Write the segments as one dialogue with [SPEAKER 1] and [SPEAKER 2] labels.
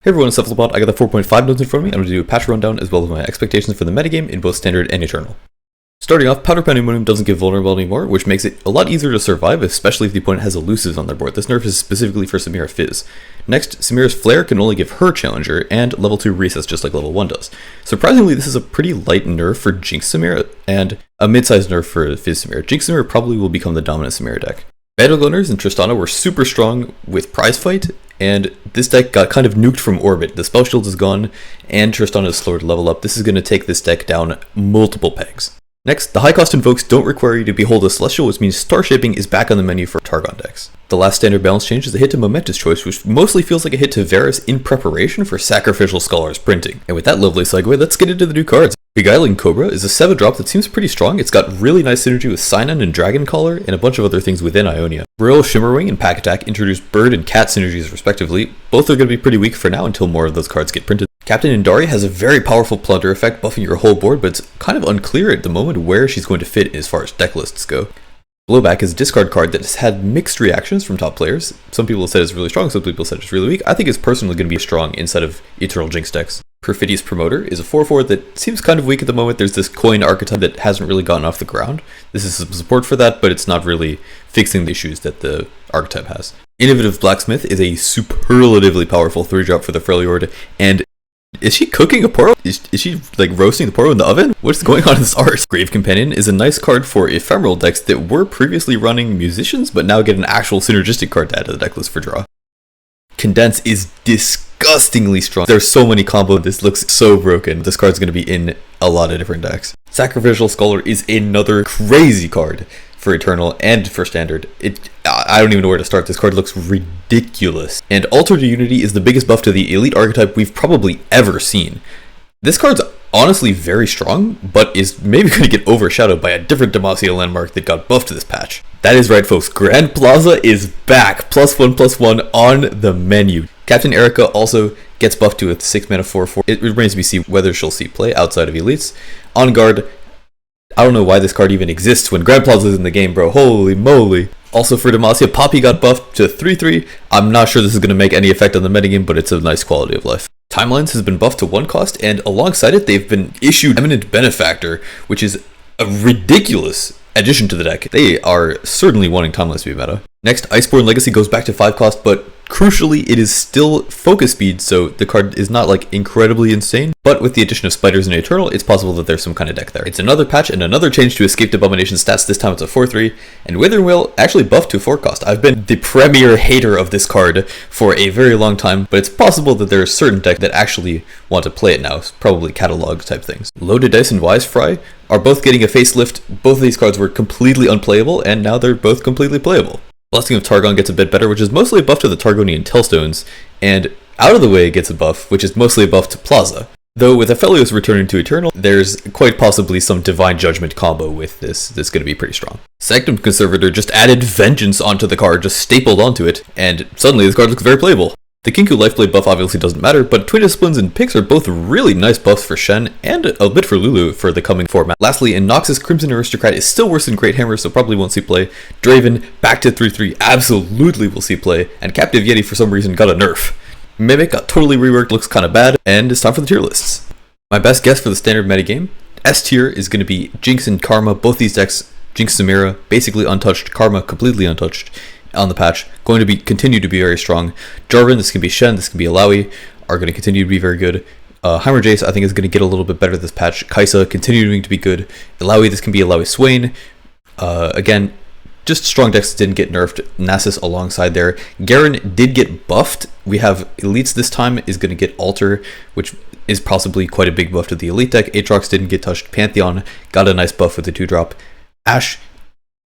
[SPEAKER 1] Hey everyone, it's Cephalopod. I got the 4.5 notes in front of me. I'm going to do a patch rundown as well as my expectations for the metagame in both Standard and Eternal. Starting off, Powder Pandemonium doesn't get vulnerable anymore, which makes it a lot easier to survive, especially if the opponent has elusives on their board. This nerf is specifically for Samira Fizz. Next, Samira's Flare can only give her Challenger, and level 2 Recess just like level 1 does. Surprisingly, this is a pretty light nerf for Jinx Samira, and a mid-sized nerf for Fizz Samira. Jinx Samira probably will become the dominant Samira deck. Battlegunners and Tristana were super strong with Prize Fight, and this deck got kind of nuked from orbit. The spell shield is gone, and Tristana is slower to level up. This is going to take this deck down multiple pegs. Next, the high cost invokes don't require you to behold a Celestial, which means Star Shaping is back on the menu for Targon decks. The last standard balance change is a hit to Momentous Choice, which mostly feels like a hit to Varus in preparation for Sacrificial Scholar's printing. And with that lovely segue, let's get into the new cards. Beguiling Cobra is a 7-drop that seems pretty strong. It's got really nice synergy with Sinon and Dragon Collar, and a bunch of other things within Ionia. Royal Shimmerwing and Pack Attack introduce Bird and Cat synergies respectively. Both are going to be pretty weak for now until more of those cards get printed. Captain Indari has a very powerful Plunder effect, buffing your whole board, but it's kind of unclear at the moment where she's going to fit as far as deck lists go. Blowback is a discard card that has had mixed reactions from top players. Some people have said it's really strong, some people said it's really weak. I think it's personally going to be strong inside of Eternal Jinx decks. Perfidious Promoter is a 4/4 that seems kind of weak at the moment. There's this coin archetype that hasn't really gotten off the ground. This is some support for that, but it's not really fixing the issues that the archetype has. Innovative Blacksmith is a superlatively powerful 3-drop for the Freljord, and is she cooking a Poro? Is she like roasting the Poro in the oven? What's going on in this art? Grave Companion is a nice card for ephemeral decks that were previously running Musicians, but now get an actual synergistic card to add to the deck list for draw. Condense is disgustingly strong. There's so many combos. This looks so broken. This card's going to be in a lot of different decks. Sacrificial Scholar is another crazy card for Eternal and for Standard. I don't even know where to start. This card looks ridiculous. And Altar to Unity is the biggest buff to the elite archetype we've probably ever seen. This card's honestly very strong, but is maybe going to get overshadowed by a different Demacia landmark that got buffed to this patch. That is right, folks. Grand Plaza is back. +1/+1 on the menu. Captain Erica also gets buffed to a 6-mana 4/4. It remains to be seen whether she'll see play outside of elites. On Guard, I don't know why this card even exists when Grand Plaza is in the game, bro. Holy moly. Also for Demacia, Poppy got buffed to 3/3. I'm not sure this is going to make any effect on the metagame, but it's a nice quality of life. Timelines has been buffed to 1 cost, and alongside it, they've been issued Eminent Benefactor, which is a ridiculous addition to the deck. They are certainly wanting Timelines to be meta. Next, Iceborne Legacy goes back to 5 cost, but crucially, it is still focus speed, so the card is not like incredibly insane, but with the addition of Spiders and Eternal, it's possible that there's some kind of deck there. It's another patch and another change to Escaped Abomination stats. This time it's a 4/3, and Witherwill actually buffed to 4 cost. I've been the premier hater of this card for a very long time, but it's possible that there are certain decks that actually want to play it now, probably catalog type things. Loaded Dice and Wise Fry are both getting a facelift. Both of these cards were completely unplayable, and now they're both completely playable. Blessing of Targon gets a bit better, which is mostly a buff to the Targonian Tailstones, and Out of the Way gets a buff, which is mostly a buff to Plaza. Though with Aphelios returning to Eternal, there's quite possibly some Divine Judgment combo with this that's going to be pretty strong. Sanctum Conservator just added Vengeance onto the card, just stapled onto it, and suddenly this card looks very playable. The Kinku Lifeblade buff obviously doesn't matter, but Twin Disciplines and Pix are both really nice buffs for Shen, and a bit for Lulu for the coming format. Lastly, in Noxus, Crimson Aristocrat is still worse than Great Hammer, so probably won't see play. Draven, back to 3/3, absolutely will see play, and Captive Yeti for some reason got a nerf. Mimic got totally reworked, looks kinda bad, and it's time for the tier lists. My best guess for the standard metagame, S tier is going to be Jinx and Karma. Both these decks, Jinx Samira, basically untouched, Karma completely untouched on the patch, going to continue to be very strong. Jarvan, this can be Shen, this can be Alawi, are going to continue to be very good. Heimer Jace, I think, is going to get a little bit better this patch. Kaisa, continuing to be good. Alawi, this can be Alawi Swain. Again, just strong decks that didn't get nerfed. Nasus alongside there. Garen did get buffed. We have Elites this time, is going to get Altar, which is possibly quite a big buff to the Elite deck. Aatrox didn't get touched. Pantheon got a nice buff with the 2-drop. Ashe,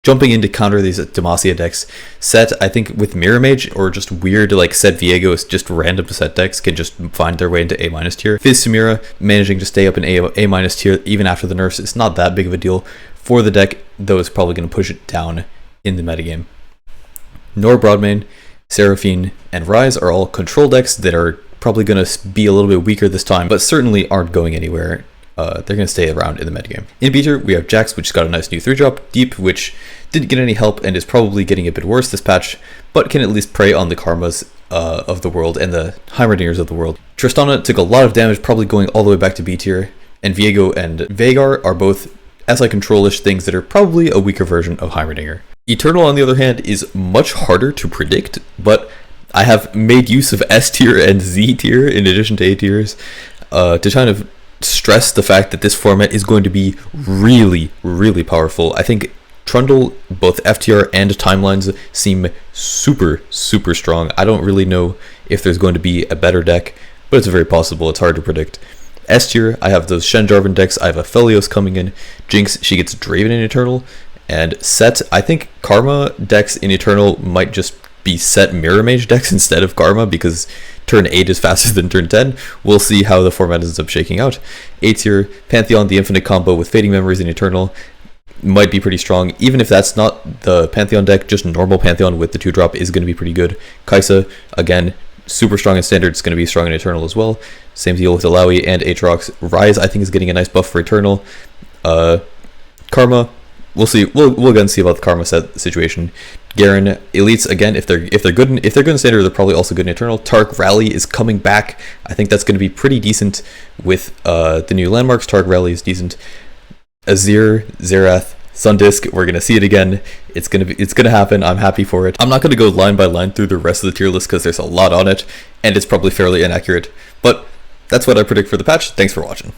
[SPEAKER 1] jumping in to counter these Demacia decks. Set, I think, with Mirror Mage or just weird like Set Viego, just random set decks can just find their way into A- tier. Fizz Samira managing to stay up in A- tier even after the nerfs. It's not that big of a deal for the deck, though it's probably going to push it down in the metagame. Nor Broadmane, Seraphine, and Rise are all control decks that are probably going to be a little bit weaker this time, but certainly aren't going anywhere. They're going to stay around in the metagame. In Beater, we have Jax, which got a nice new 3-drop. Deep, which didn't get any help and is probably getting a bit worse this patch, but can at least prey on the Karmas of the world and the Heimerdingers of the world. Tristana took a lot of damage, probably going all the way back to B tier, and Viego and Veigar are both SI control-ish things that are probably a weaker version of Heimerdinger. Eternal, on the other hand, is much harder to predict, but I have made use of S tier and Z tier in addition to A tiers to kind of stress the fact that this format is going to be really, really powerful. I think Trundle, both FTR and timelines, seem super, super strong. I don't really know if there's going to be a better deck, but it's very possible. It's hard to predict. S tier, I have those Shen Jarvan decks. I have Aphelios coming in. Jinx, she gets Draven in Eternal. And Set, I think Karma decks in Eternal might just be Set Mirror Mage decks instead of Karma, because turn 8 is faster than turn 10. We'll see how the format ends up shaking out. A tier, Pantheon, the Infinite combo with Fading Memories in Eternal might be pretty strong. Even if that's not the Pantheon deck, just normal Pantheon with the 2-drop is going to be pretty good. Kaisa, again, super strong in Standard. It's going to be strong in Eternal as well. Same deal with Alawi and Aatrox. Ryze, I think, is getting a nice buff for Eternal. Karma, we'll see. We'll again see about the Karma set situation. Garen, Elites, again, if they're good in Standard, they're probably also good in Eternal. Tark Rally is coming back. I think that's going to be pretty decent with the new landmarks. Tark Rally is decent. Azir, Xerath, Sundisk, we're gonna see it again. It's gonna happen. I'm happy for it. I'm not gonna go line by line through the rest of the tier list because there's a lot on it, and it's probably fairly inaccurate. But that's what I predict for the patch. Thanks for watching.